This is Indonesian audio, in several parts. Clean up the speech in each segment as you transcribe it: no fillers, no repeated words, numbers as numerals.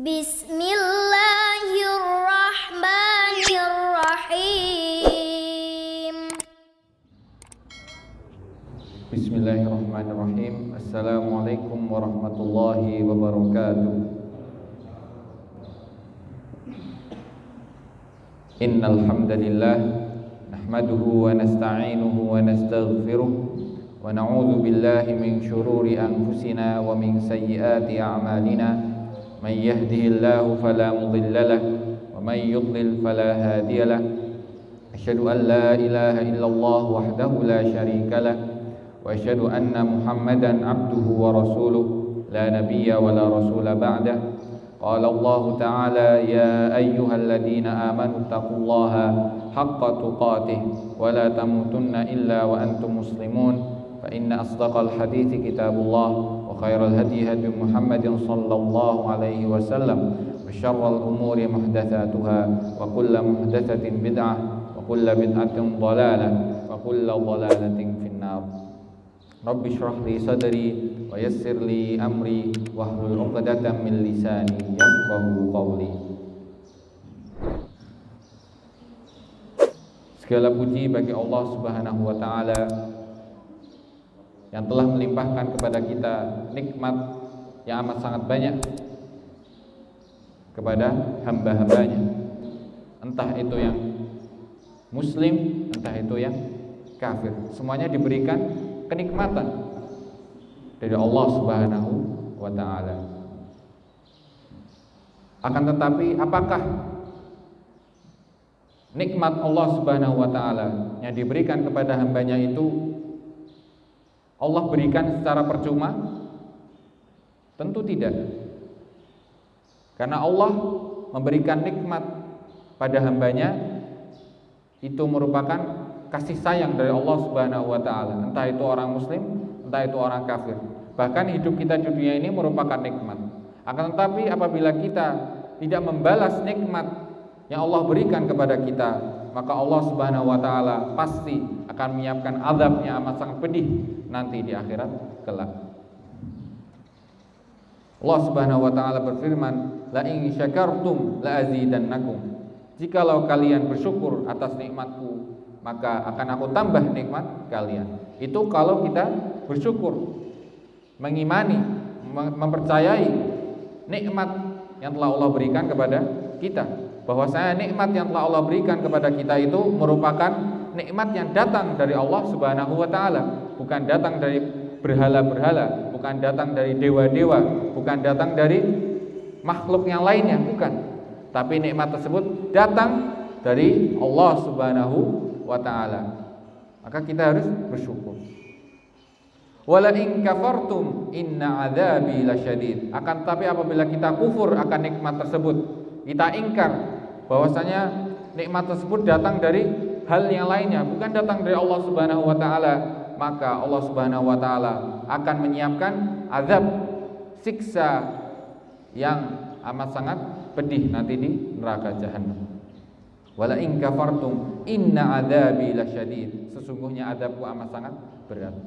Bismillahirrahmanirrahim. Bismillahirrahmanirrahim. Assalamualaikum warahmatullahi wabarakatuh. Innal hamdalillah nahmaduhu wa nasta'inuhu wa nastaghfiruh wa na'udzu billahi min shururi anfusina wa min sayyiati a'malina. Man yahdihillahu fala mudilla lahu wa man yudlil fala hadiya lahu. Asyhadu an la ilaha illallah wahdahu la syarika lahu wa asyhadu anna Muhammadan abduhu wa rasuluh la nabiyya wa la rasula ba'dah. Qala Allah ta'ala ya ayyuhalladzina amanu taqullaha haqqa tuqatih wa la tamutunna illa wa antum muslimun. Fa inna asdaqal hadithi kitabullah wa khairal hadi hadi Muhammadin sallallahu alaihi wasallam wa syarral umuri muhdatsatuha wa kullu muhdatsatin bid'ah wa kullu bid'atin dhalalah wa kullu dhalalatin finnar. Rabbi shrah li sadri wa yassir li amri wahlul 'uqdatam min lisani yafqahu qawli. Segala puji bagi Allah Subhanahu wa taala yang telah melimpahkan kepada kita nikmat yang amat sangat banyak kepada hamba-hambanya, entah itu yang muslim, entah itu yang kafir, semuanya diberikan kenikmatan dari Allah Subhanahu wa ta'ala. Akan tetapi apakah nikmat Allah Subhanahu wa ta'ala yang diberikan kepada hambanya itu Allah berikan secara percuma? Tentu tidak. Karena Allah memberikan nikmat pada hambanya itu merupakan kasih sayang dari Allah Subhanahu wa ta'ala, entah itu orang muslim, entah itu orang kafir. Bahkan hidup kita di dunia ini merupakan nikmat. Akan tetapi apabila kita tidak membalas nikmat yang Allah berikan kepada kita, maka Allah Subhanahu wa ta'ala pasti akan menyiapkan azab yang amat sangat pedih nanti di akhirat kelak. Allah Subhanahu wa ta'ala berfirman, la in syakartum la azidannakum. Jikalau kalian bersyukur atas nikmatku, maka akan aku tambah nikmat kalian. Itu kalau kita bersyukur, mengimani, mempercayai nikmat yang telah Allah berikan kepada kita. Bahwasanya nikmat yang telah Allah berikan kepada kita itu merupakan nikmat yang datang dari Allah Subhanahu wa ta'ala, bukan datang dari berhala-berhala, bukan datang dari dewa-dewa, bukan datang dari makhluk yang lainnya, bukan. Tapi nikmat tersebut datang dari Allah Subhanahu wa ta'ala. Maka kita harus bersyukur. Wala in kafartum inna adzabi lasyadid. Akan tapi apabila kita kufur akan nikmat tersebut, kita ingkar bahwasanya nikmat tersebut datang dari hal yang lainnya, bukan datang dari Allah Subhanahu wa ta'ala, maka Allah Subhanahu wa ta'ala akan menyiapkan azab, siksa yang amat sangat pedih nanti di neraka jahanam. Wala in kafartum inna adzabi lasyadid. Sesungguhnya azabku amat sangat berat.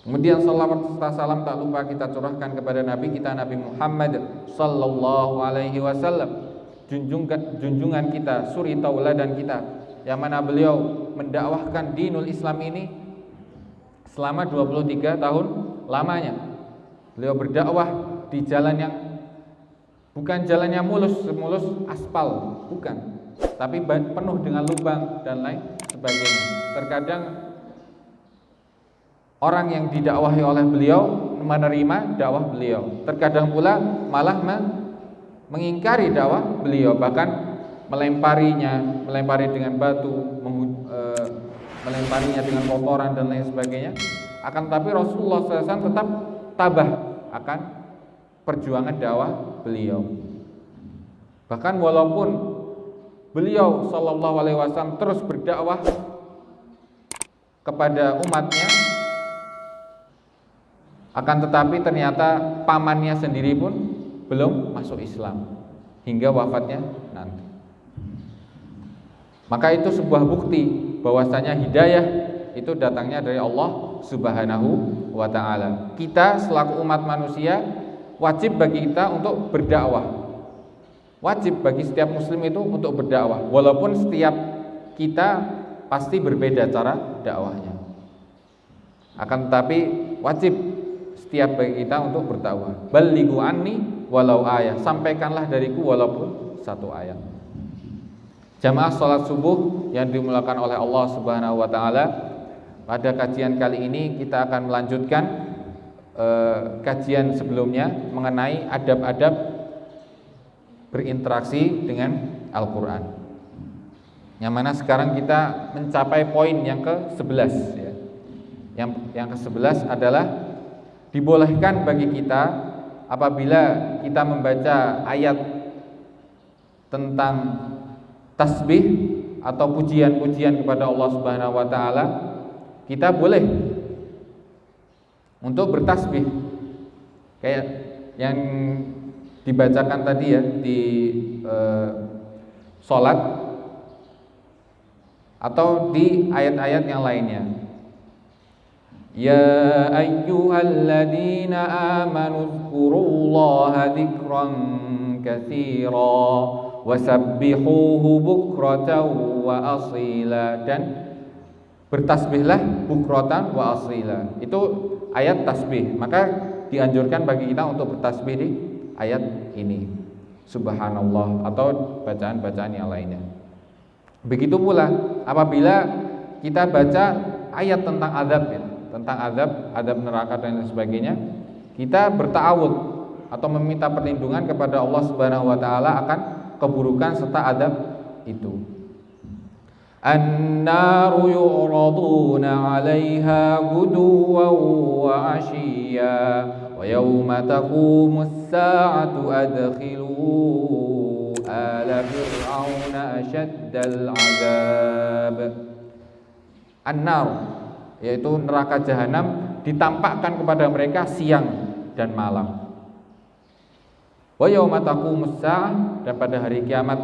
Kemudian salawat serta salam tak lupa kita curahkan kepada Nabi kita, Nabi Muhammad sallallahu alaihi wasallam, junjungan kita, suri tauladan kita, yang mana beliau mendakwahkan dinul Islam ini selama 23 tahun lamanya. Beliau berdakwah di jalan yang bukan jalan yang mulus aspal, bukan, tapi penuh dengan lubang dan lain sebagainya. Terkadang orang yang didakwahi oleh beliau menerima dakwah beliau, terkadang pula malah mengingkari dakwah beliau, bahkan melempari dengan batu, melemparinya dengan kotoran dan lain sebagainya. Akan tetapi Rasulullah SAW tetap tabah akan perjuangan dakwah beliau. Bahkan walaupun beliau sallallahu alaihi wasallam terus berdakwah kepada umatnya, akan tetapi ternyata pamannya sendiri pun belum masuk Islam hingga wafatnya nanti. Maka itu sebuah bukti bahwasanya hidayah itu datangnya dari Allah Subhanahu wa ta'ala. Kita selaku umat manusia wajib bagi kita untuk berdakwah. Wajib bagi setiap muslim itu untuk berdakwah, walaupun setiap kita pasti berbeda cara dakwahnya. Akan tetapi wajib setiap bagi kita untuk berdakwah. Balighu anni walau ayat, sampaikanlah dariku walaupun satu ayat. Jamaah salat subuh yang dimulakan oleh Allah Subhanahu wa taala, pada kajian kali ini kita akan melanjutkan kajian sebelumnya mengenai adab-adab berinteraksi dengan Al-Qur'an. Yang mana sekarang kita mencapai poin yang ke-11 ya. Yang ke-11 adalah dibolehkan bagi kita apabila kita membaca ayat tentang tasbih atau pujian-pujian kepada Allah Subhanahu wa taala, kita boleh untuk bertasbih kayak yang dibacakan tadi ya di salat atau di ayat-ayat yang lainnya. Ya ayyuhalladzina amanu dzkurullaha dzikran katsira wasabbihuhu bukratan wa asila, dan bertasbihlah bukratan wa asila. Itu ayat tasbih. Maka dianjurkan bagi kita untuk bertasbih di ayat ini, subhanallah, atau bacaan-bacaan yang lainnya. Begitu pula apabila kita baca ayat tentang azab ya, tentang azab neraka dan lain sebagainya, kita berta'awud atau meminta perlindungan kepada Allah Subhanahu wa taala akan keburukan serta azab itu. An-naru yu'raduna 'alaiha ghuduwan wa 'ashiyya wa yawma taqumus sa'atu adkhilu ala fir'auna asyaddal 'adzab. An-nar, yaitu neraka jahanam, ditampakkan kepada mereka siang dan malam. Wa yauma taqumus saah, dan pada hari kiamat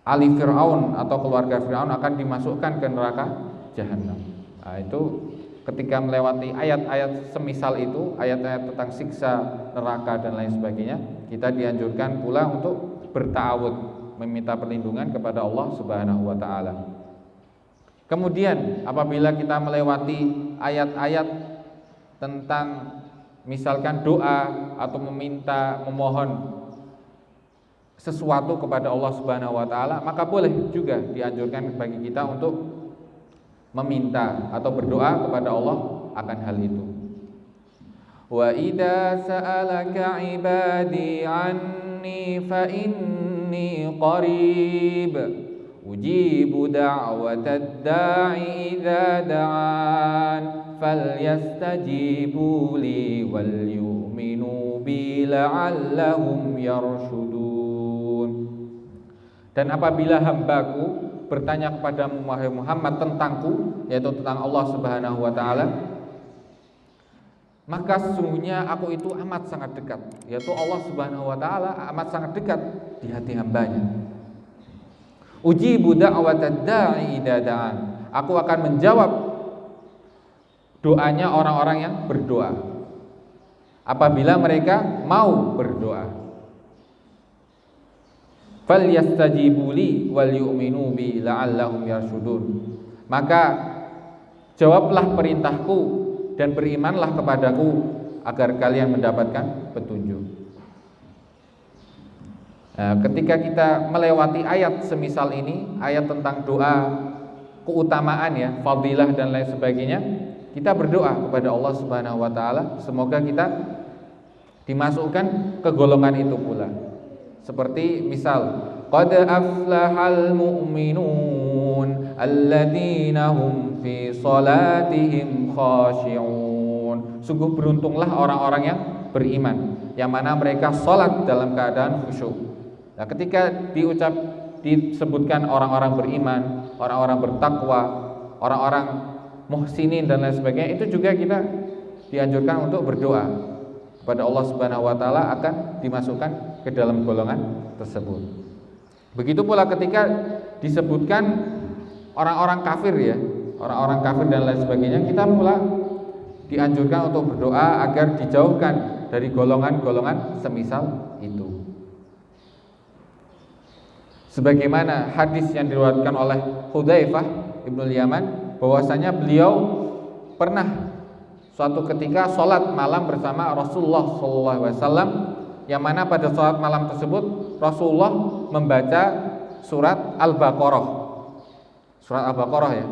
ali Fir'aun atau keluarga Fir'aun akan dimasukkan ke neraka jahanam. Nah, itu ketika melewati ayat-ayat semisal itu, ayat-ayat tentang siksa neraka dan lain sebagainya, kita dianjurkan pula untuk berta'awud, meminta perlindungan kepada Allah Subhanahu wa taala. Kemudian apabila kita melewati ayat-ayat tentang misalkan doa atau memohon sesuatu kepada Allah Subhanahu wa taala, maka boleh juga dianjurkan bagi kita untuk meminta atau berdoa kepada Allah akan hal itu. Wa idza sa'alaka 'ibadi 'anni fa inni qarib ujibu da'watad da'i idza da'an falyastajibu li wal yu'minu bi la'allahum yarshudun. Dan apabila hambaku bertanya kepadamu wahai Muhammad tentangku, yaitu tentang Allah Subhanahu wa taala, maka sesungguhnya aku itu amat sangat dekat, yaitu Allah Subhanahu wa taala amat sangat dekat di hati hambanya. Ujibu da'watad da'i idza da'an, aku akan menjawab doanya orang-orang yang berdoa apabila mereka mau berdoa. Falyastajibu li wal yu'minu bi la'allahum yarshudun, maka jawablah perintahku dan berimanlah kepadaku agar kalian mendapatkan petunjuk. Nah, ketika kita melewati ayat semisal ini, ayat tentang doa, keutamaan ya, fadilah dan lain sebagainya, kita berdoa kepada Allah Subhanahu wa taala semoga kita dimasukkan ke golongan itu pula. Seperti misal qad aflahal mu'minun alladzina hum fi salatihim khashi'un. Sungguh beruntunglah orang-orang yang beriman yang mana mereka salat dalam keadaan khusyuk. Nah, ketika disebutkan orang-orang beriman, orang-orang bertakwa, orang-orang muhsinin dan lain sebagainya, itu juga kita dianjurkan untuk berdoa kepada Allah Subhanahu wa taala akan dimasukkan ke dalam golongan tersebut. Begitu pula ketika disebutkan orang-orang kafir ya, orang-orang kafir dan lain sebagainya, kita pula dianjurkan untuk berdoa agar dijauhkan dari golongan-golongan semisal itu. Sebagaimana hadis yang diriwayatkan oleh Hudzaifah Ibnul Yaman, bahwasanya beliau pernah suatu ketika sholat malam bersama Rasulullah SAW, yang mana pada sholat malam tersebut Rasulullah membaca surat Al-Baqarah. Surat Al-Baqarah ya.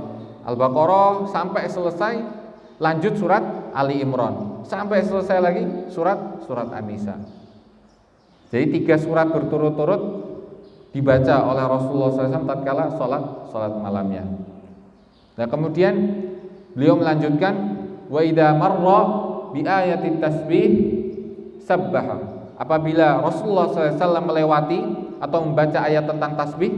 Al-Baqarah sampai selesai, lanjut surat Ali Imran, sampai selesai lagi surat An-Nisa. Jadi 3 surat berturut-turut dibaca oleh Rasulullah SAW tatkala sholat malamnya. Nah, kemudian beliau melanjutkan, wa idza marra bi ayatit tasbih sabbaha. Apabila Rasulullah SAW melewati atau membaca ayat tentang tasbih,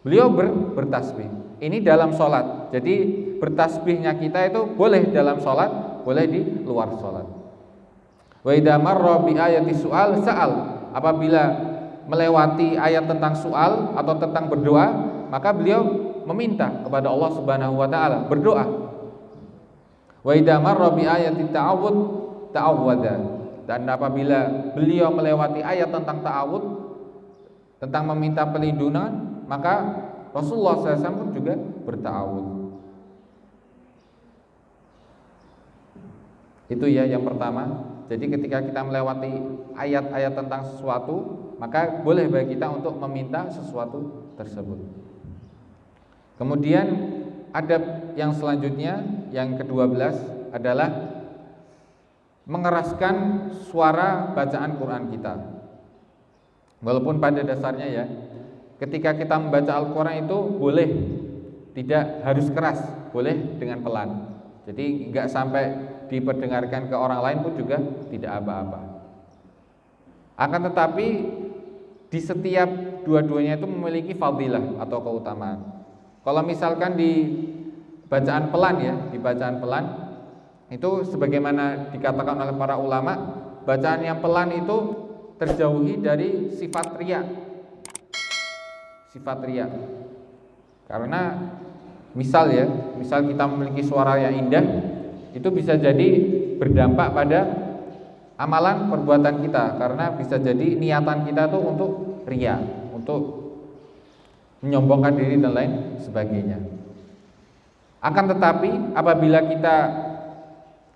beliau bertasbih. Ini dalam sholat. Jadi bertasbihnya kita itu boleh dalam sholat, boleh di luar sholat. Wa idza marra bi ayati su'al sa'al. Apabila melewati ayat tentang soal atau tentang berdoa, maka beliau meminta kepada Allah Subhanahu wa taala, berdoa. Wa idza marra bi ayati ta'awud ta'awwadha. Dan apabila beliau melewati ayat tentang ta'awud, tentang meminta perlindungan, maka Rasulullah SAW pun juga berta'awud. Itu ya yang pertama. Jadi ketika kita melewati ayat-ayat tentang sesuatu, maka boleh bagi kita untuk meminta sesuatu tersebut. Kemudian adab yang selanjutnya, yang ke-12 adalah mengeraskan suara bacaan Quran kita. Walaupun pada dasarnya ya, ketika kita membaca Al-Quran itu boleh tidak harus keras, boleh dengan pelan. Jadi enggak sampai diperdengarkan ke orang lain pun juga tidak apa-apa. Akan tetapi di setiap dua-duanya itu memiliki fadilah atau keutamaan. Kalau misalkan di bacaan pelan ya, di bacaan pelan itu sebagaimana dikatakan oleh para ulama, bacaan yang pelan itu terjauhi dari sifat riya. Sifat riya. Karena misal kita memiliki suara yang indah, itu bisa jadi berdampak pada amalan perbuatan kita, karena bisa jadi niatan kita tuh untuk riya, untuk menyombongkan diri dan lain sebagainya. Akan tetapi apabila kita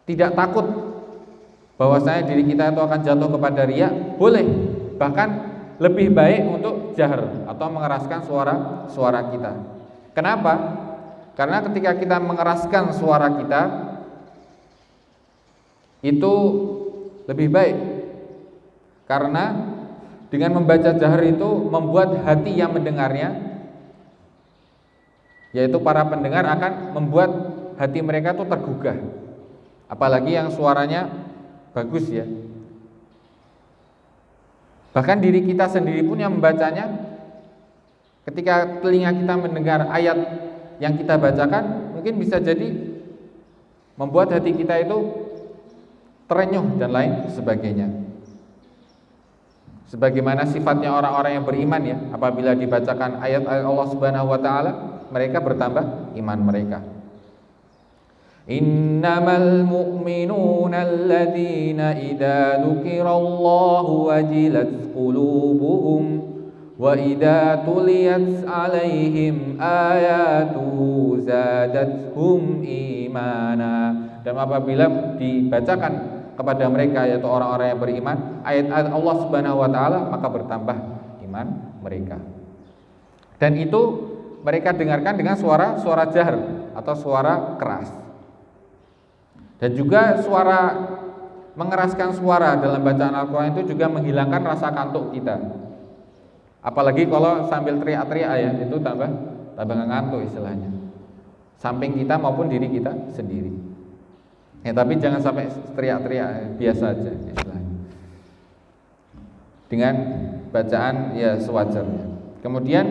tidak takut bahwasanya diri kita itu akan jatuh kepada riya, boleh, bahkan lebih baik untuk jahar atau mengeraskan suara kita. Kenapa? Karena ketika kita mengeraskan suara kita itu lebih baik, karena dengan membaca jahar itu membuat hati yang mendengarnya, yaitu para pendengar, akan membuat hati mereka tuh tergugah. Apalagi yang suaranya bagus ya. Bahkan diri kita sendiri pun yang membacanya, ketika telinga kita mendengar ayat yang kita bacakan, mungkin bisa jadi membuat hati kita itu terenyuh dan lain sebagainya. Sebagaimana sifatnya orang-orang yang beriman ya, apabila dibacakan ayat-ayat Allah Subhanahu wa taala, mereka bertambah iman mereka. Innamal mu'minuna alladzina idza dzukirallahu wajilat qulubuhum wa idza tuliyat 'alaihim ayatuhu zadatuhum imana. Dan apabila dibacakan kepada mereka, yaitu orang-orang yang beriman, ayat-ayat Allah Subhanahu wa taala, maka bertambah iman mereka. Dan itu mereka dengarkan dengan suara jahar atau suara keras. Dan juga mengeraskan suara dalam bacaan Al-Quran itu juga menghilangkan rasa kantuk kita. Apalagi kalau sambil teriak-teriak ya, itu tambah ngantuk istilahnya. Samping kita maupun diri kita sendiri. Ya, tapi jangan sampai teriak-teriak, biasa aja istilahnya. Dengan bacaan ya sewajarnya. Kemudian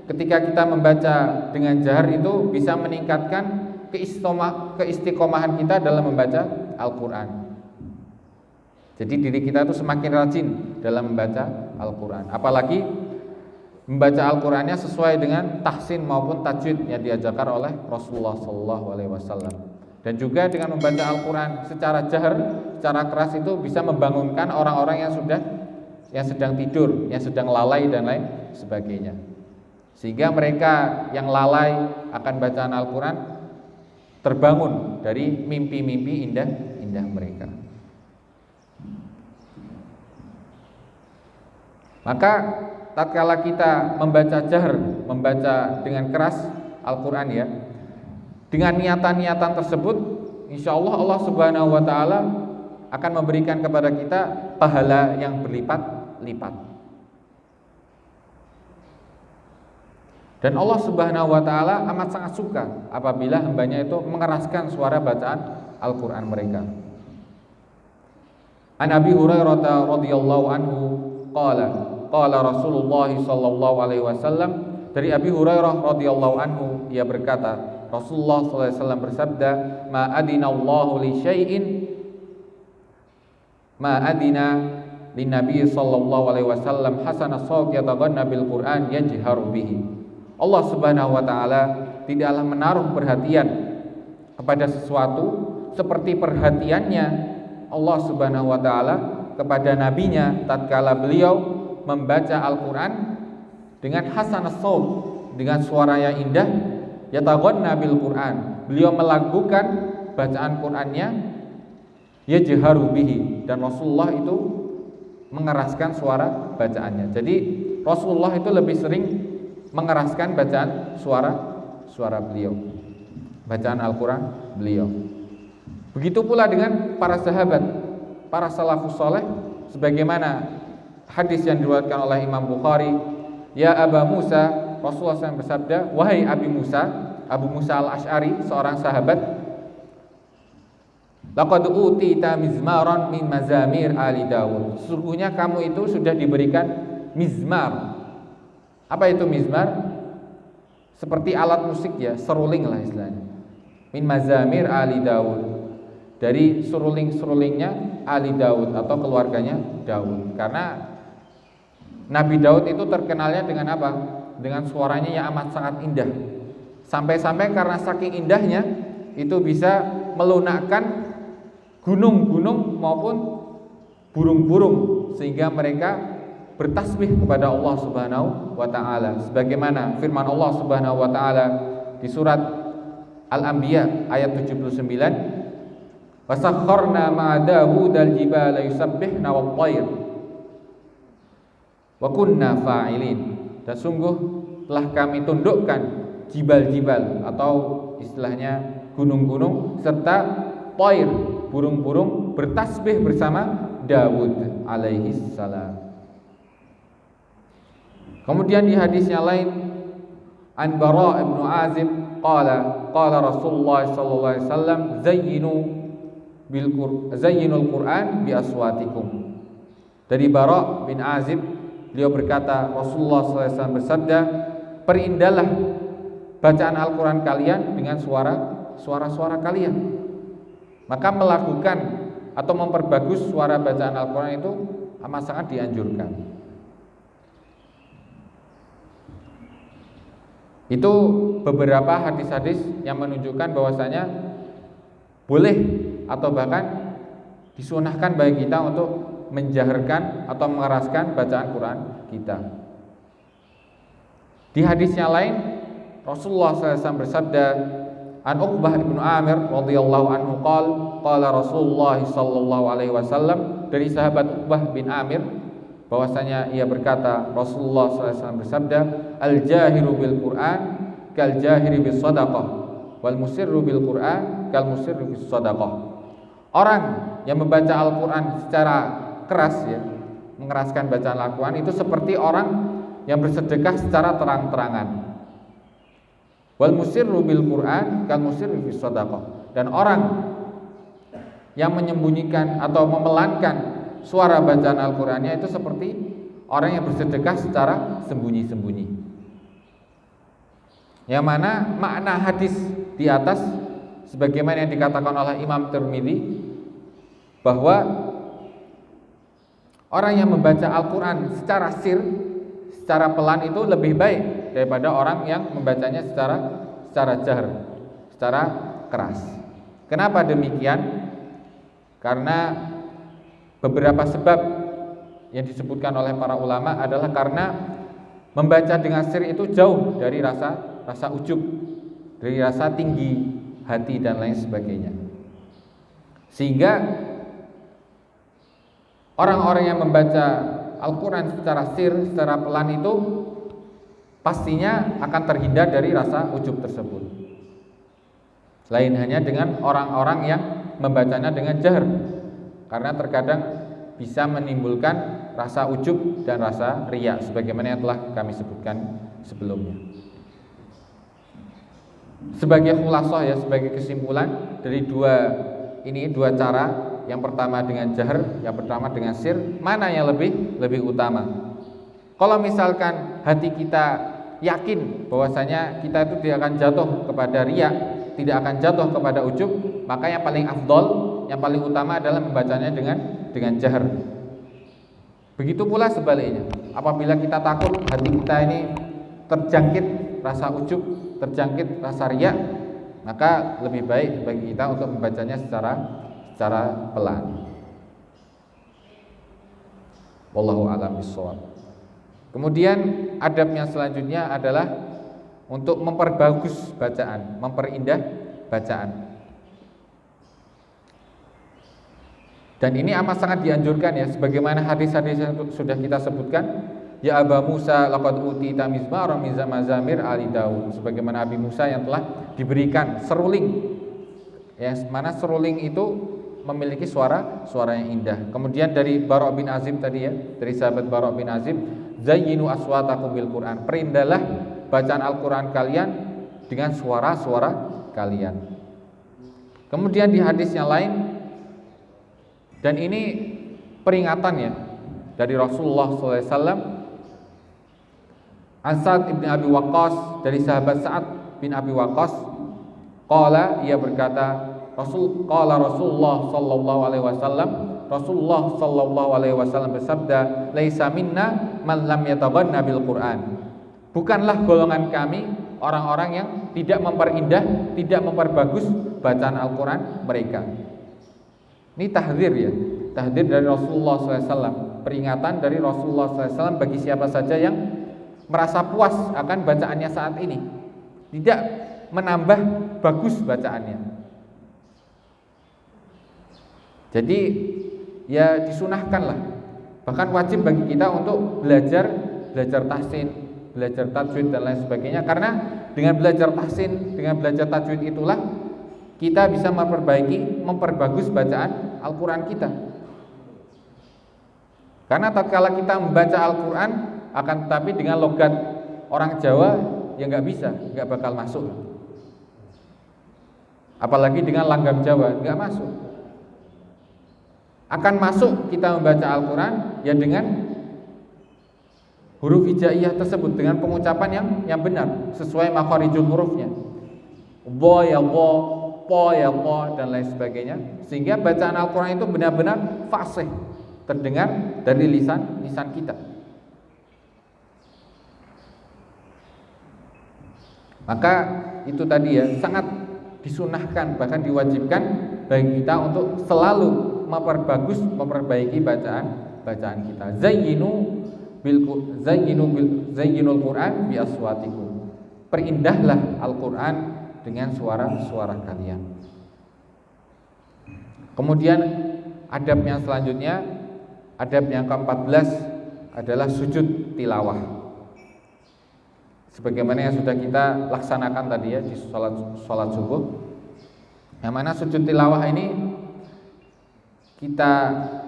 ketika kita membaca dengan jahar itu bisa meningkatkan keistiqomahan kita dalam membaca Al-Quran. Jadi diri kita itu semakin rajin dalam membaca Al-Quran. Apalagi membaca Al-Qurannya sesuai dengan tahsin maupun tajwid yang diajarkan oleh Rasulullah SAW. Dan juga dengan membaca Al-Quran secara jahar, secara keras itu bisa membangunkan orang-orang yang sedang tidur, yang sedang lalai dan lain sebagainya. Sehingga mereka yang lalai akan bacaan Al-Quran terbangun dari mimpi-mimpi indah mereka. Maka tatkala kita membaca jahar, membaca dengan keras Al-Quran ya, dengan niatan-niatan tersebut, insya Allah Allah Subhanahu wa Ta'ala akan memberikan kepada kita pahala yang berlipat-lipat. Dan Allah Subhanahu wa Ta'ala amat sangat suka apabila hambanya itu mengeraskan suara bacaan Al-Quran mereka. An Abi Hurairah radhiyallahu anhu qala Rasulullah sallallahu alaihi wasallam, dari Abi Hurairah radhiyallahu anhu ia berkata, Rasulullah sallallahu alaihi wasallam bersabda, ma adina Allahu li syai'in ma adina lin nabi sallallahu alaihi wasallam hasana sawt yataghanna bil Qur'an yajharu bihi. Allah Subhanahu wa taala tidaklah menaruh perhatian kepada sesuatu seperti perhatiannya Allah Subhanahu wa taala kepada nabinya tatkala beliau membaca Al-Qur'an dengan hasanus sawt, dengan suara yang indah, yataghanna bil Qur'an. Beliau melakukan bacaan Qur'annya yajharu bihi, dan Rasulullah itu mengeraskan suara bacaannya. Jadi Rasulullah itu lebih sering mengeraskan bacaan suara beliau, bacaan Al-Quran beliau. Begitu pula dengan para sahabat, para salafus saleh, sebagaimana hadis yang diriwayatkan oleh Imam Bukhari, ya Aba Musa, Rasulullah SAW bersabda, wahai Abu Musa al-Ash'ari, seorang sahabat, laqad utita mizmaran min mazamir ali Daud. Sesungguhnya kamu itu sudah diberikan mizmar. Apa itu mizmar? Seperti alat musik ya, seruling lah istilahnya. Min mazamir ali Daud. Dari seruling-serulingnya Ali Daud atau keluarganya Daud. Karena Nabi Daud itu terkenalnya dengan apa? Dengan suaranya yang amat sangat indah. Sampai-sampai karena saking indahnya itu bisa melunakkan gunung-gunung maupun burung-burung, sehingga mereka bertasbih kepada Allah Subhanahu wa taala. Sebagaimana firman Allah Subhanahu wa taala di surat Al-Anbiya ayat 79, wasakharna ma'a Dawud al-jibala yusabbihna wat-tayr wa kunna fa'ilin. Dan sungguh telah kami tundukkan jibal-jibal atau istilahnya gunung-gunung serta tayr, burung-burung bertasbih bersama Dawud alaihi salam. Kemudian di hadis yang lain, an Bara bin Azib qala Rasulullah sallallahu alaihi wasallam, zayyinul Qur'an bi aswatikum. Dari Bara bin Azib, beliau berkata, Rasulullah sallallahu alaihi wasallam bersabda, perindahlah bacaan Al-Qur'an kalian dengan suara-suara kalian. Maka melakukan atau memperbagus suara bacaan Al-Qur'an itu amat sangat dianjurkan. Itu beberapa hadis-hadis yang menunjukkan bahwasanya boleh atau bahkan disunahkan bagi kita untuk menjaharkan atau mengeraskan bacaan Quran kita. Di hadis yang lain, Rasulullah SAW bersabda, an Uqbah bin Amir radhiyallahu anhu qala Rasulullah sallallahu alaihi wasallam, dari sahabat Uqbah bin Amir bahwasanya ia berkata, Rasulullah SAW bersabda, al-jahiru bil Qur'an kal jahiri bis sadaqah wal musirru bil Qur'an kal musirru bis sadaqah. Orang yang membaca Al-Qur'an secara keras ya, mengeraskan bacaan Al-Qur'an itu seperti orang yang bersedekah secara terang-terangan. Wal musirru bil Qur'an kal musirru bis sadaqah. Dan orang yang menyembunyikan atau memelankan suara bacaan Al-Qur'annya itu seperti orang yang bersedekah secara sembunyi-sembunyi. Yang mana makna hadis di atas sebagaimana yang dikatakan oleh Imam Tirmidzi, bahwa orang yang membaca Al-Qur'an secara secara pelan itu lebih baik daripada orang yang membacanya secara jahar, secara keras. Kenapa demikian? Karena beberapa sebab yang disebutkan oleh para ulama adalah karena membaca dengan sir itu jauh dari rasa ujub, dari rasa tinggi hati dan lain sebagainya. Sehingga orang-orang yang membaca Al-Quran secara sir, secara pelan itu pastinya akan terhindar dari rasa ujub tersebut. Lain hanya dengan orang-orang yang membacanya dengan jahar, karena terkadang bisa menimbulkan rasa ujub dan rasa riya, sebagaimana yang telah kami sebutkan sebelumnya. Sebagai khulasah ya, sebagai kesimpulan dari dua cara, yang pertama dengan jahar, yang pertama dengan sir, mana yang lebih utama? Kalau misalkan hati kita yakin bahwasanya kita itu tidak akan jatuh kepada riya, tidak akan jatuh kepada ujub, maka yang paling afdol, yang paling utama adalah membacanya dengan jahar. Begitu pula sebaliknya, apabila kita takut hati kita ini terjangkit rasa ujub, terjangkit rasa riya, maka lebih baik bagi kita untuk membacanya secara pelan. Wallahu a'lam bishawab. Kemudian adabnya selanjutnya adalah untuk memperbagus bacaan, memperindah bacaan. Dan ini amat sangat dianjurkan ya, sebagaimana hadis-hadis yang sudah kita sebutkan. Ya Aba Musa laqad utita mizmaran min mazamir ali Daud, sebagaimana Abi Musa yang telah diberikan seruling, yang mana seruling itu memiliki suara yang indah. Kemudian dari Bara' bin Azib tadi ya, dari sahabat Bara' bin Azib, zayyinu aswatakum bil Qur'an, perindahlah bacaan Al-Qur'an kalian dengan suara-suara kalian. Kemudian di hadis yang lain, dan ini peringatan ya dari Rasulullah SAW, Sa'ad bin Abi Waqqas, dari sahabat Sa'ad bin Abi Waqqas, qala, ia berkata, Rasulullah sallallahu alaihi wasallam, Rasulullah sallallahu alaihi wasallam bersabda, laisa minna man lam yataghanna bil Qur'an. Bukanlah golongan kami orang-orang yang tidak memperindah, tidak memperbagus bacaan Al-Qur'an mereka. Ini tahdzir ya, tahdzir dari Rasulullah SAW, peringatan dari Rasulullah SAW bagi siapa saja yang merasa puas akan bacaannya saat ini, tidak menambah bagus bacaannya. Jadi ya disunahkanlah, bahkan wajib bagi kita untuk belajar tahsin, belajar tajwid dan lain sebagainya, karena dengan belajar tahsin, dengan belajar tajwid itulah kita bisa memperbagus bacaan Al-Quran kita. Karena tatkala kita membaca Al-Quran, akan tetapi dengan logat orang Jawa ya nggak bakal masuk. Apalagi dengan langgam Jawa nggak masuk. Akan masuk kita membaca Al-Quran ya dengan huruf hijaiyah tersebut, dengan pengucapan yang benar sesuai makharijul hurufnya, dha ya dha, pa ya pa, dan lain sebagainya, sehingga bacaan Al-Quran itu benar-benar fasih, terdengar dari lisan kita. Maka itu tadi ya, sangat disunahkan, bahkan diwajibkan bagi kita untuk selalu memperbaiki bacaan kita. Zayyinul Qur'an bi aswatikum. Perindahlah Al-Qur'an dengan suara-suara kalian. Kemudian adab yang selanjutnya, adab yang ke-14 adalah sujud tilawah. Sebagaimana yang sudah kita laksanakan tadi ya di sholat subuh, yang mana sujud tilawah ini kita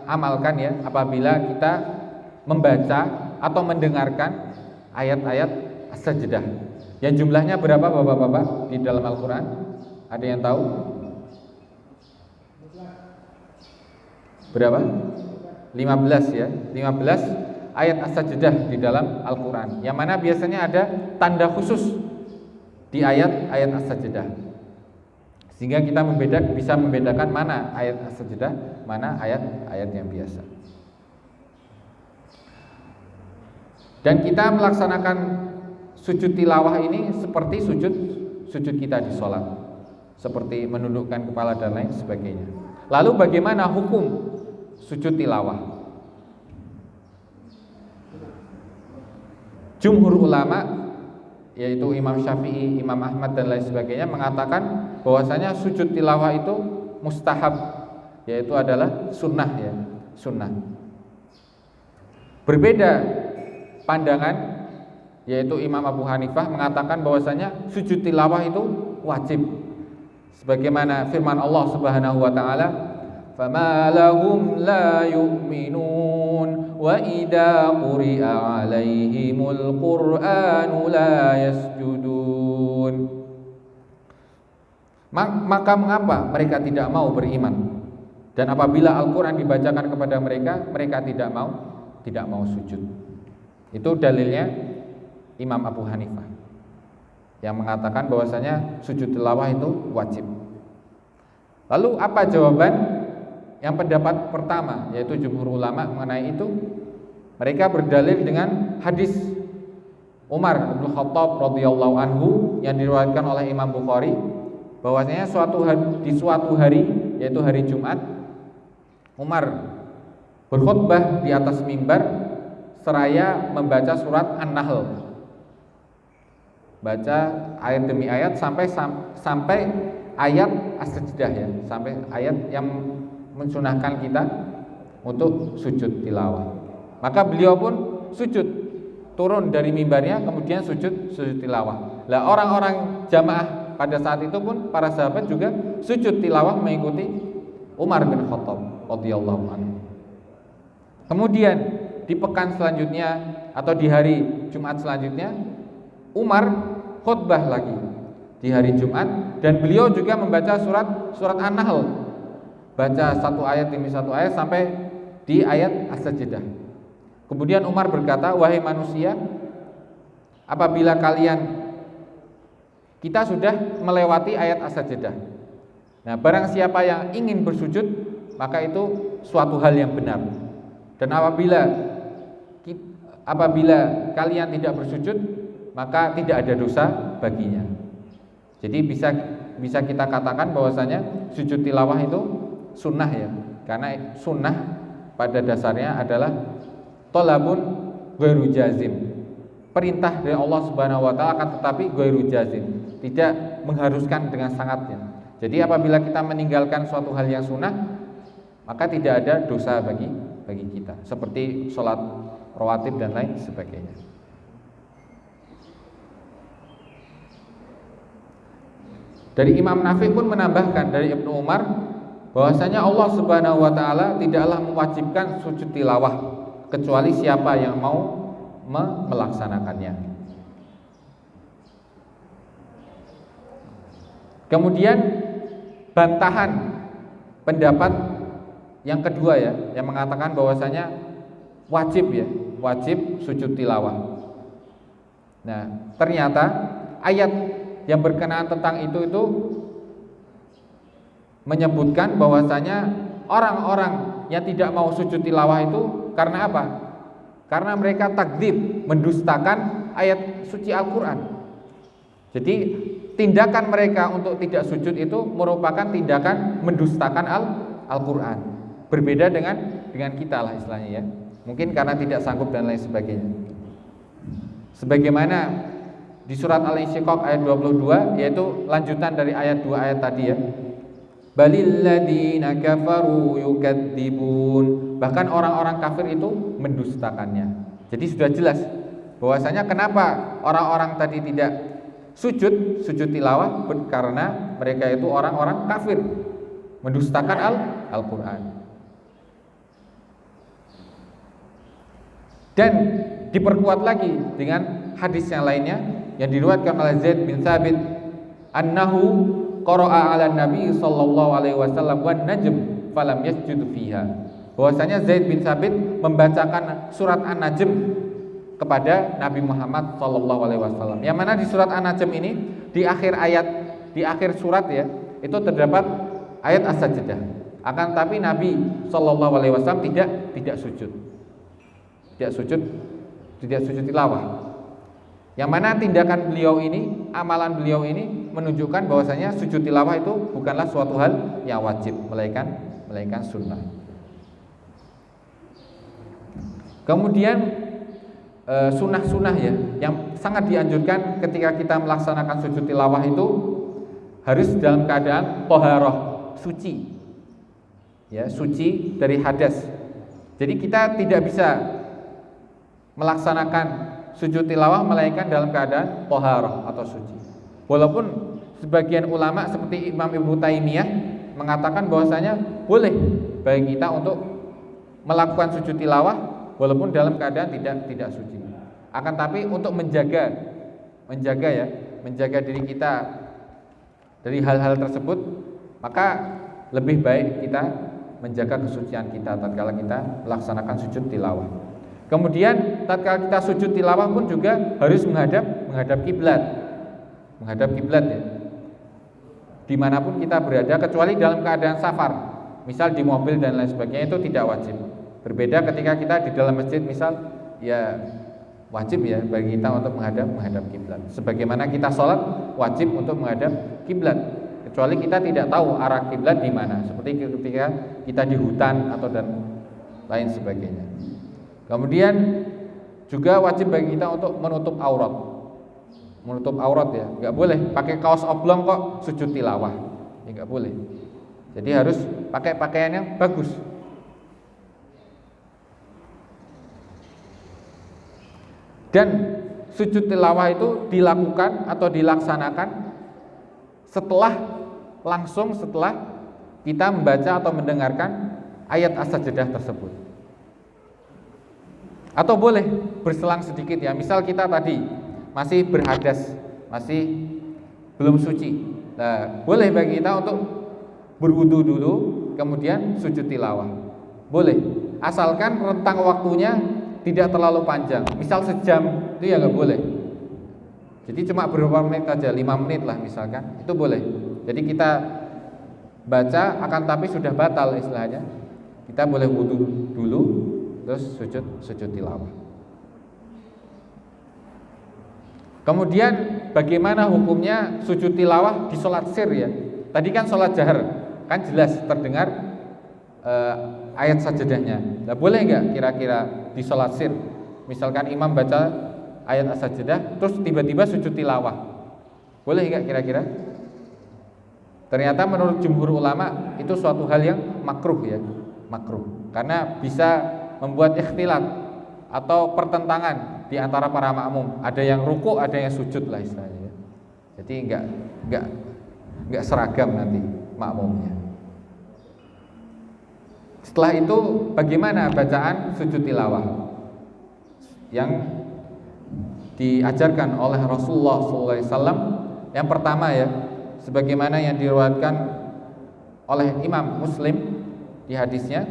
amalkan ya apabila kita membaca atau mendengarkan ayat-ayat as-sajdah. Yang jumlahnya berapa Bapak-bapak di dalam Al-Quran? Ada yang tahu? Berapa? 15 ya, 15 ayat as-sajdah di dalam Al-Quran, yang mana biasanya ada tanda khusus di ayat-ayat as-sajdah, sehingga kita bisa membedakan mana ayat as-sajdah, mana ayat-ayat yang biasa. Dan kita melaksanakan sujud tilawah ini seperti sujud kita di sholat. seperti menundukkan kepala dan lain sebagainya. Lalu bagaimana hukum sujud tilawah? Jumhur ulama, yaitu Imam Syafi'i, Imam Ahmad dan lain sebagainya, mengatakan bahwasanya sujud tilawah itu mustahab, yaitu adalah sunnah ya, sunnah. Berbeda pandangan, yaitu Imam Abu Hanifah mengatakan bahwasanya sujud tilawah itu wajib. Sebagaimana firman Allah Subhanahu wa taala, "Fama lahum la yu'minun wa idza quri'a 'alaihimul Qur'anu la yasjudun." Maka mengapa mereka tidak mau beriman? Dan apabila Al-Qur'an dibacakan kepada mereka, mereka tidak mau sujud. Itu dalilnya Imam Abu Hanifah yang mengatakan bahwasanya sujud tilawah itu wajib. Lalu apa jawaban yang pendapat pertama, yaitu jumhur ulama mengenai itu? Mereka berdalil dengan hadis Umar bin Khattab radhiyallahu anhu yang diriwayatkan oleh Imam Bukhari, bahwasanya di suatu hari, yaitu hari Jumat, Umar berkhutbah di atas mimbar seraya membaca surat An-Nahl. Baca ayat demi ayat sampai ayat As-Sajdah ya, sampai ayat yang mensunahkan kita untuk sujud tilawah. Maka beliau pun sujud, turun dari mimbarnya kemudian sujud tilawah. Lah orang-orang jamaah pada saat itu pun para sahabat juga sujud tilawah mengikuti Umar bin Khattab radhiyallahu anhu. Kemudian di pekan selanjutnya atau di hari Jumat selanjutnya, Umar khutbah lagi di hari Jumat dan beliau juga membaca surat An-Nahl. Baca satu ayat demi satu ayat sampai di ayat As-Sajdah. Kemudian Umar berkata, "Wahai manusia, apabila kita sudah melewati ayat As-Sajdah. Nah, barang siapa yang ingin bersujud, maka itu suatu hal yang benar. Dan apabila kalian tidak bersujud, maka tidak ada dosa baginya." Jadi bisa kita katakan bahwasanya sujud tilawah itu sunnah ya, karena sunnah pada dasarnya adalah tolabun ghairu jazim, perintah dari Allah Subhanahu wa taala, akan tetapi ghairu jazim, tidak mengharuskan dengan sangatnya. Jadi apabila kita meninggalkan suatu hal yang sunnah, maka tidak ada dosa bagi kita, seperti sholat rawatib dan lain sebagainya. Dari Imam Nafi pun menambahkan dari Ibnu Umar bahwasanya Allah Subhanahu wa taala tidaklah mewajibkan sujud tilawah kecuali siapa yang mau melaksanakannya. Kemudian bantahan pendapat yang kedua ya, yang mengatakan bahwasanya wajib sujud tilawah. Nah, ternyata ayat yang berkenaan tentang itu menyebutkan bahwasanya orang-orang yang tidak mau sujud tilawah itu karena apa? Karena mereka takdzib, mendustakan ayat suci Al-Qur'an. Jadi tindakan mereka untuk tidak sujud itu merupakan tindakan mendustakan Al-Qur'an. Berbeda dengan kita lah istilahnya ya. Mungkin karena tidak sanggup dan lain sebagainya. Sebagaimana di surat Al-Insyiqaq ayat 22, yaitu lanjutan dari ayat 2 ayat tadi ya. Balil ladzina kafaru yukadzibun. Bahkan orang-orang kafir itu mendustakannya. Jadi sudah jelas bahwasanya kenapa orang-orang tadi tidak sujud tilawah, karena mereka itu orang-orang kafir, mendustakan Al-Qur'an. Dan diperkuat lagi dengan hadis yang lainnya yang diriwayatkan oleh Zaid bin Thabit annahu qara'a 'ala Nabi sallallahu alaihi wasallam wan najm falam yasjud fiha. Bahwasanya Zaid bin Thabit membacakan surat An-Najm kepada Nabi Muhammad sallallahu alaihi wasallam. Yang mana di surat An-Najm ini di akhir surat ya, itu terdapat ayat As-Sajdah. Akan tapi Nabi sallallahu alaihi wasallam tidak sujud. Tidak sujud tilawah. Yang mana tindakan beliau ini, amalan beliau ini menunjukkan bahwasanya sujud tilawah itu bukanlah suatu hal yang wajib, melainkan sunnah. Kemudian sunnah-sunnah ya yang sangat dianjurkan ketika kita melaksanakan sujud tilawah itu harus dalam keadaan thaharah, suci. Ya, suci dari hadas. Jadi kita tidak bisa melaksanakan sujud tilawah melainkan dalam keadaan thaharah atau suci. Walaupun sebagian ulama seperti Imam Ibnu Taimiyah mengatakan bahwasanya boleh bagi kita untuk melakukan sujud tilawah walaupun dalam keadaan tidak suci. Akan tapi untuk menjaga diri kita dari hal-hal tersebut, maka lebih baik kita menjaga kesucian kita tatkala kita melaksanakan sujud tilawah. Kemudian tatkala kita sujud tilawah pun juga harus menghadap kiblat. Menghadap kiblat ya. Dimanapun kita berada kecuali dalam keadaan safar, misal di mobil dan lain sebagainya, itu tidak wajib. Berbeda ketika kita di dalam masjid misal, ya wajib ya bagi kita untuk menghadap kiblat. Sebagaimana kita sholat wajib untuk menghadap kiblat, kecuali kita tidak tahu arah kiblat di mana, seperti ketika kita di hutan atau dan lain sebagainya. Kemudian juga wajib bagi kita untuk menutup aurat ya, nggak boleh pakai kaos oblong kok sujud tilawah, ya nggak boleh. Jadi harus pakai pakaian yang bagus. Dan sujud tilawah itu dilakukan atau dilaksanakan setelah kita membaca atau mendengarkan ayat as-sajdah tersebut. Atau boleh berselang sedikit ya, misal kita tadi masih berhadas, masih belum suci. Nah, boleh bagi kita untuk berwudu dulu, kemudian sujud tilawah. Boleh, asalkan rentang waktunya tidak terlalu panjang. Misal sejam itu ya nggak boleh. Jadi cuma beberapa menit aja, 5 menit lah misalkan, itu boleh. Jadi kita baca akan tapi sudah batal istilahnya. Kita boleh wudu dulu, terus sujud tilawah. Kemudian bagaimana hukumnya sujud tilawah di sholat sir ya? Tadi kan sholat jahar, kan jelas terdengar ayat sajadahnya. Nah, boleh nggak kira-kira di sholat sir? Misalkan imam baca ayat as-sajdah, terus tiba-tiba sujud tilawah, boleh nggak kira-kira? Ternyata menurut jumhur ulama itu suatu hal yang makruh ya, makruh. Karena bisa membuat ikhtilat atau pertentangan di antara para makmum, ada yang ruku, ada yang sujud lah istilahnya. Jadi enggak seragam nanti makmumnya. Setelah itu bagaimana bacaan sujud tilawah yang diajarkan oleh Rasulullah SAW? Yang pertama ya, sebagaimana yang diriwayatkan oleh Imam Muslim di hadisnya,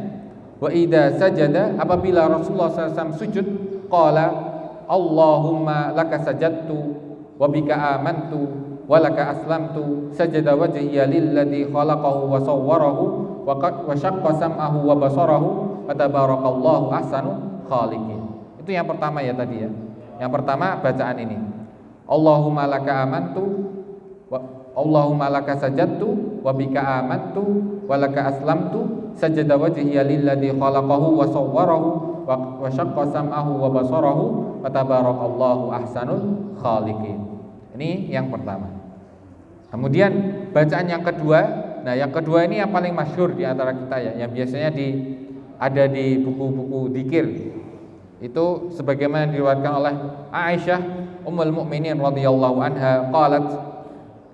wa idza sajada, apabila Rasulullah SAW sujud, qala Allahumma laka sajadtu wa bika amantu wa laka aslamtu, sajada wajhiya lilladzi khalaqahu wa sawwarahu wa syaqqa sam'ahu wa basarahu wa tabarakallahu ahsanu khaliqin. Itu yang pertama ya tadi ya. Yang pertama bacaan ini. Allahumma laka amantu wa Allahumma laka sajadtu wa bika amantu wa laka aslamtu, sajada wajhiya lilladzi khalaqahu wa sawwarahu wa syaqqa sam'ahu wa basarahu wa tabarakallahu ahsanul khaliqin. Ini yang pertama. Kemudian bacaan yang kedua. Nah, yang kedua ini yang paling masyhur di antara kita ya, yang biasanya ada di buku-buku dzikir. Itu sebagaimana diriwayatkan oleh Aisyah Ummul Mukminin radhiyallahu anha, qalat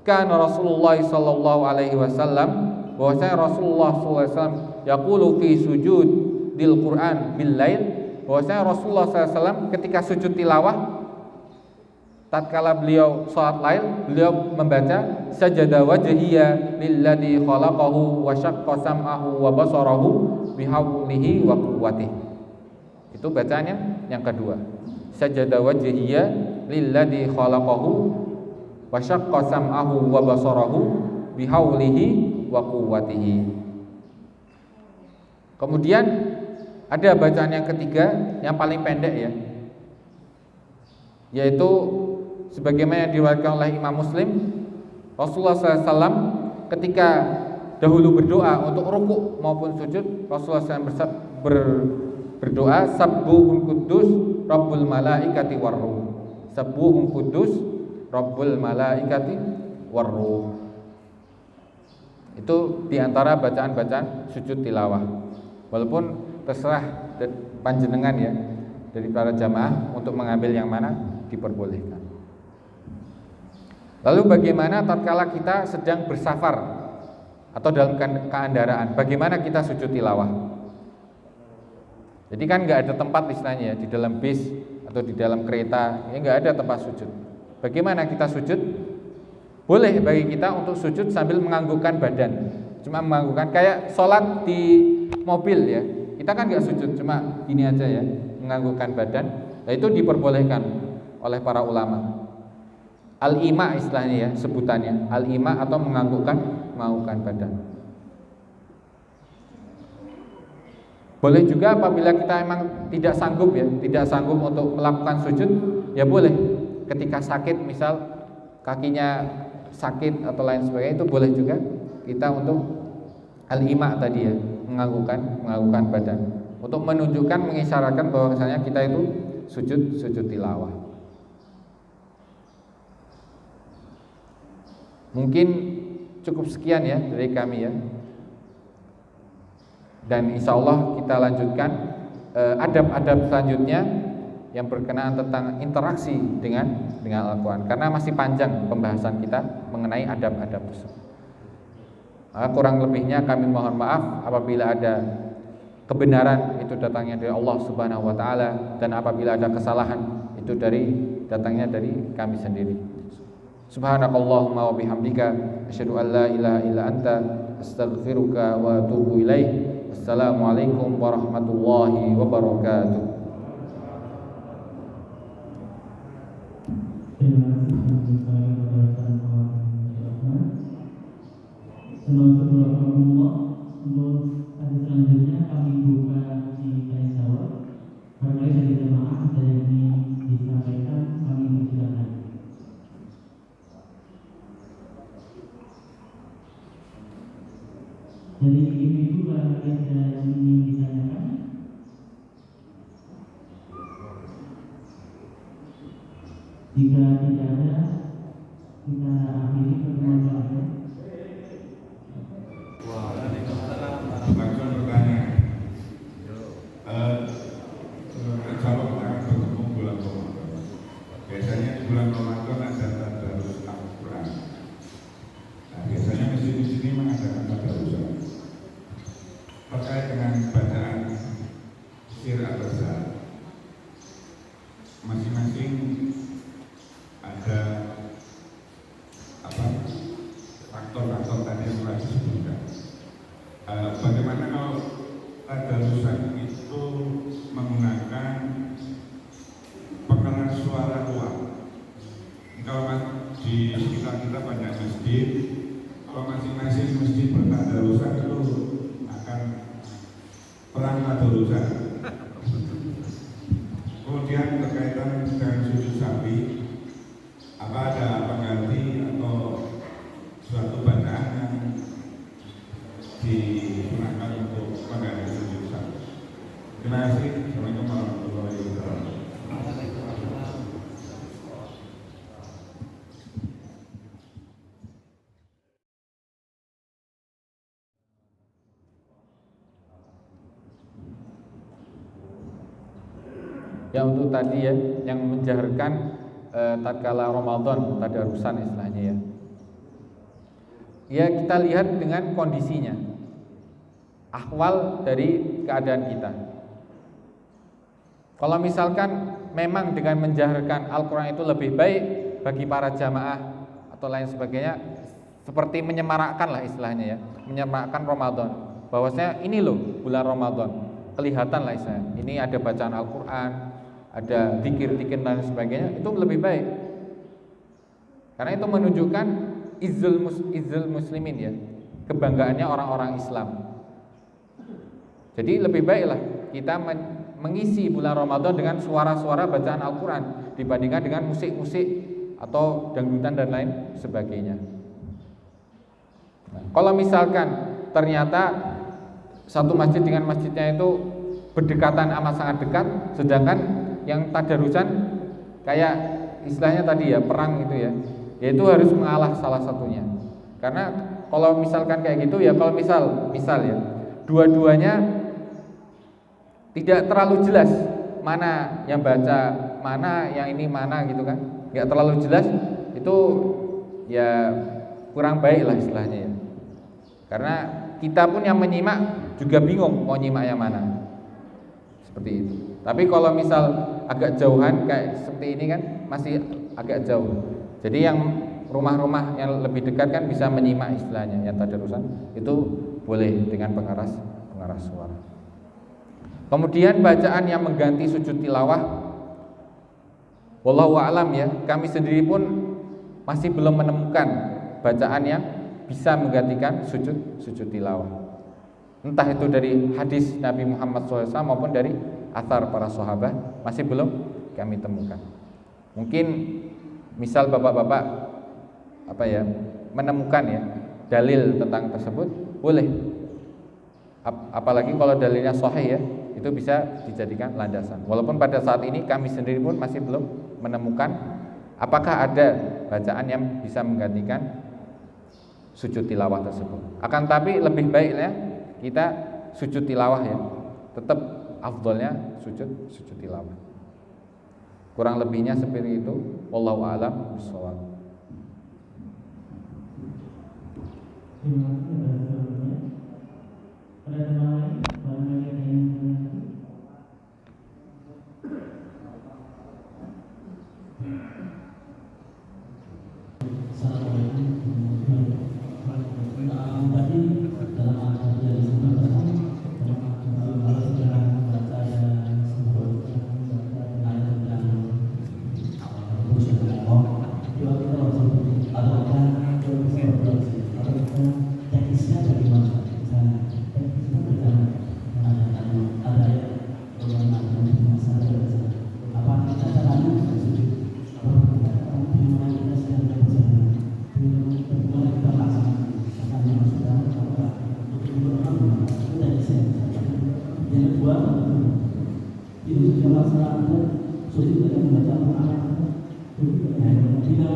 kana Rasulullah sallallahu alaihi wasallam, bahwasanya Rasulullah sallallahu alaihi wasallam yaqulu fi sujudil Quran bil lail, bahwasanya Rasulullah sallallahu alaihi wasallam ketika sujud tilawah tatkala beliau salat lail, beliau membaca sajada wajhiya lilladzi khalaqahu wa syaqqa sam'ahu wa basarahu bihaulihi wa quwwatihi. Itu bacaannya yang kedua. Sajada wajhiya lilladzi khalaqahu wa syaqqa sam'ahu wa basarahu bihaulihi wa quwwatihi. Kemudian ada bacaan yang ketiga yang paling pendek ya, yaitu sebagaimana diriwayatkan oleh Imam Muslim, Rasulullah SAW ketika dahulu berdoa untuk rukuk maupun sujud, Rasulullah SAW berdoa, Sabbuhun Kudus Rabbul Malaikati Warruh. Sabbuhun Kudus Rabbul Malaikati Warruh. Itu diantara bacaan-bacaan sujud tilawah. Walaupun terserah panjenengan ya, dari para jamaah untuk mengambil yang mana diperbolehkan. Lalu bagaimana tatkala kita sedang bersafar atau dalam keandaraan, bagaimana kita sujud tilawah? Jadi kan nggak ada tempat istilahnya ya, di dalam bis atau di dalam kereta, ya nggak ada tempat sujud. Bagaimana kita sujud? Boleh bagi kita untuk sujud sambil menganggukkan badan, cuma menganggukkan kayak sholat di mobil ya. Kita kan nggak sujud, cuma gini aja ya, menganggukkan badan. Nah itu diperbolehkan oleh para ulama. Al-ima istilahnya ya, sebutannya al-ima atau menganggukkan badan. Boleh juga apabila kita memang tidak sanggup ya, tidak sanggup untuk melakukan sujud, ya boleh. Ketika sakit, misal kakinya sakit atau lain sebagainya, itu boleh juga kita untuk al-ima tadi ya, menganggukkan badan, untuk menunjukkan, mengisyaratkan bahwasanya kita itu sujud tilawah. Mungkin cukup sekian ya dari kami ya. Dan insya Allah kita lanjutkan adab-adab selanjutnya yang berkenaan tentang interaksi dengan Al-Quran, karena masih panjang pembahasan kita mengenai adab-adab tersebut. Kurang lebihnya kami mohon maaf apabila ada kebenaran itu datangnya dari Allah Subhanahu wa taala, dan apabila ada kesalahan itu datangnya dari kami sendiri. Subhanakallahumma wa bihamdika asyhadu an la ilaha illa anta astaghfiruka wa atubu ilaik. Assalamualaikum warahmatullahi wabarakatuh. Untuk hari selanjutnya kami buka di tanya jawab. Barangkali dari jemaah ada yang ingin disampaikan, kami persilakan. Dari ibu-ibu barangkali ada yang ingin ditanyakan. Jika tidak ada, kita akhiri pertemuan kita. Langsung bertanya, kalau kita bertemu bulan Ramadan, biasanya di bulan Ramadan ada tadarus Al-Quran. Nah, biasanya masjid di sini mengadakan tadarus terkait dengan bacaan sir atau zat. Masing-masing ada faktor-faktor tadi yang telah disebutkan. Bagaimana kalau tadarusan itu menggunakan pengeras suara ruang? Kalau di sekitar kita banyak masjid, kalau masing-masing masjid bertadarusan itu akan perang tadarusan. Kemudian berkaitan dengan sujud sapi, apa ada pengganti atau suatu bacaan yang digunakan untuk pengganti sujud sapi? Terima kasih. Assalamualaikum warahmatullahi wabarakatuh. Ya untuk tadi ya, yang menjaharkan tatkala Ramadan, tadarusan istilahnya ya. Ya kita lihat dengan kondisinya, ahwal dari keadaan kita. Kalau misalkan memang dengan menjaharkan Al-Quran itu lebih baik bagi para jamaah atau lain sebagainya, seperti menyemarakkan lah istilahnya ya, menyemarakkan Ramadan, bahwasanya ini loh bulan Ramadan, kelihatan lah istilahnya, ini ada bacaan Al-Quran, ada zikir-zikir dan sebagainya, itu lebih baik. Karena itu menunjukkan izzul muslimin ya, kebanggaannya orang-orang Islam. Jadi lebih baiklah kita mengisi bulan Ramadan dengan suara-suara bacaan Al-Quran dibandingkan dengan musik-musik atau dangdutan dan lain sebagainya. Nah, kalau misalkan ternyata satu masjid dengan masjidnya itu berdekatan, amat sangat dekat, sedangkan yang tadarusan kayak istilahnya tadi ya, perang gitu ya, yaitu harus mengalah salah satunya. Karena kalau misalkan kayak gitu ya, kalau misal ya, dua-duanya tidak terlalu jelas mana yang baca, mana yang ini mana gitu kan, nggak terlalu jelas, itu ya kurang baik lah istilahnya ya. Karena kita pun yang menyimak juga bingung mau nyimak yang mana, seperti itu. Tapi kalau misal agak jauhan kayak seperti ini kan masih agak jauh. Jadi yang rumah-rumah yang lebih dekat kan bisa menyimak istilahnya yang tadarusan, itu boleh dengan pengeras suara. Kemudian bacaan yang mengganti sujud tilawah, wallahu a'lam ya, kami sendiri pun masih belum menemukan bacaan yang bisa menggantikan sujud tilawah. Entah itu dari hadis Nabi Muhammad SAW maupun dari athar para sahabat, masih belum kami temukan. Mungkin misal bapak-bapak menemukan ya dalil tentang tersebut, boleh. Apalagi kalau dalilnya sahih ya, itu bisa dijadikan landasan. Walaupun pada saat ini kami sendiri pun masih belum menemukan apakah ada bacaan yang bisa menggantikan sujud tilawah tersebut. Akan tapi lebih baiknya kita sujud tilawah ya, tetap afdolnya sujud tilawah. Kurang lebihnya seperti itu. Wallahu a'lam bishawab. Terima kasih atas jawabannya. Ada teman lain? Barangkali ada yang ingin Assalamualaikum warahmatullahi wabarakatuh. Tadi dalam acara yang disebutkan kalau sudah membaca yang sebelum ayat yang juga kita harus adapkan atau teknisnya bagaimana? Misalnya teknisnya bagaimana? Ada apa kita caranya sujud? Bagaimana kita sedang berjalan? Bagaimana kita laksanakan? Akan yang sudah itu dari saya. Yang kedua, itu sudah laksanakan sujud dengan membaca Al-Quran. Tidak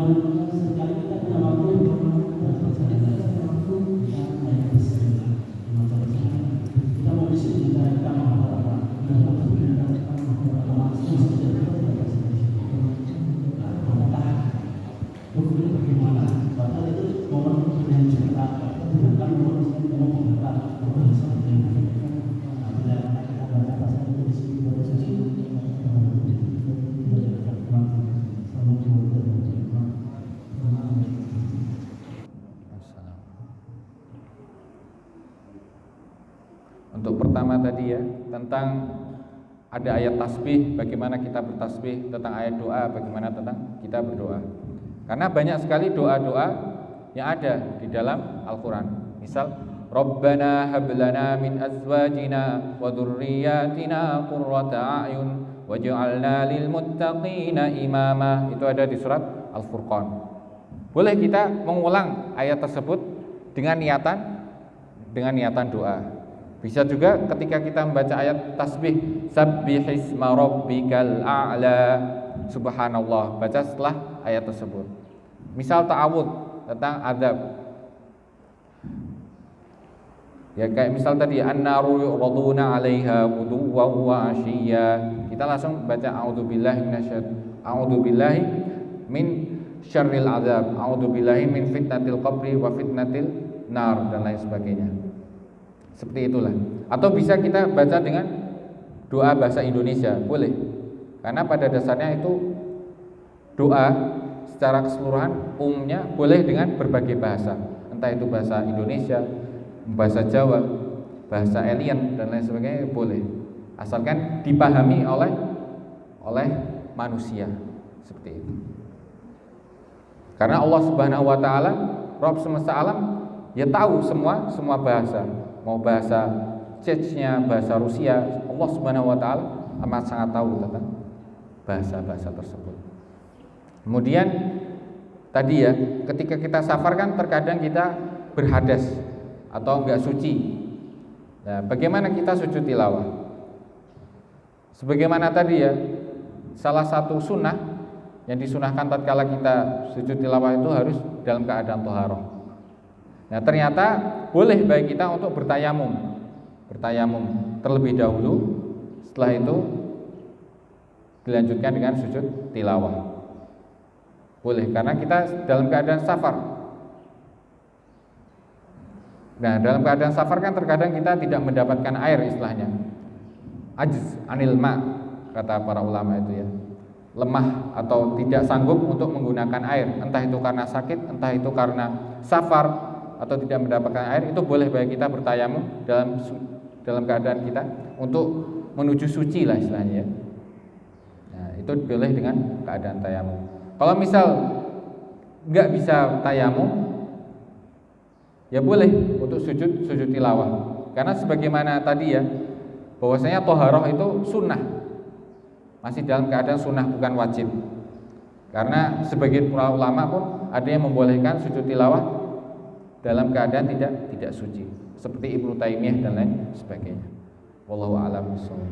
sekali kita punya waktu kita mau disini kita menghafal hukumnya bagaimana? Padahal itu momen yang cerita, bukan momen menghafal bahasa yang apabila kita baca bahasa itu di sini berposisi Untuk pertama tadi ya, tentang ada ayat tasbih, bagaimana kita bertasbih, tentang ayat doa, bagaimana tentang kita berdoa. Karena banyak sekali doa-doa yang ada di dalam Al-Quran. Misal, Rabbana hablana min azwajina wa dhurriyyatina qurrata a'yun waj'alna lil muttaqina imama. Itu ada di surat Al-Furqan. Boleh kita mengulang ayat tersebut dengan niatan doa. Bisa juga ketika kita membaca ayat tasbih, sabbihisma rabbikal a'la, subhanallah, baca setelah ayat tersebut. Misal ta'awud tentang azab, ya kayak misal tadi an-naru yu'raduna 'alaiha ghuduwwan wa 'ashiyya, kita langsung baca a'udzubillahi min syarril azab, a'udzubillahi min fitnatil qabri wa fitnatil nar, dan lain sebagainya. Seperti itulah. Atau bisa kita baca dengan doa bahasa Indonesia, boleh. Karena pada dasarnya itu doa secara keseluruhan umumnya boleh dengan berbagai bahasa. Entah itu bahasa Indonesia, bahasa Jawa, bahasa alien dan lain sebagainya, boleh. Asalkan dipahami oleh manusia. Seperti itu. Karena Allah Subhanahu wa taala, Rabb semesta alam, ya tahu semua bahasa. Mau bahasa Czechnya, bahasa Rusia, Allah Subhanahu wa taala amat sangat tahu tentang bahasa-bahasa tersebut. Kemudian tadi ya, ketika kita safar kan terkadang kita berhadas atau enggak suci. Nah, bagaimana kita sujud tilawah? Sebagaimana tadi ya, salah satu sunnah yang disunahkan tatkala kita sujud tilawah itu harus dalam keadaan thaharah. Nah, ternyata boleh bagi kita untuk bertayamum terlebih dahulu, setelah itu dilanjutkan dengan sujud tilawah. Boleh, karena kita dalam keadaan safar. Nah, dalam keadaan safar kan terkadang kita tidak mendapatkan air, istilahnya ajiz anil ma, kata para ulama itu ya, lemah atau tidak sanggup untuk menggunakan air, entah itu karena sakit, entah itu karena safar atau tidak mendapatkan air. Itu boleh bagi kita bertayamum dalam keadaan kita untuk menuju suci lah istilahnya ya. Nah, itu boleh dengan keadaan tayamum. Kalau misal nggak bisa tayamum, ya boleh untuk sujud tilawah. Karena sebagaimana tadi ya, bahwasanya thaharah itu sunnah, masih dalam keadaan sunnah, bukan wajib. Karena sebagian para ulama pun ada yang membolehkan sujud tilawah dalam keadaan tidak suci, seperti Ibnu Taimiyah dan lain sebagainya. Wallahu a'lam bishawab.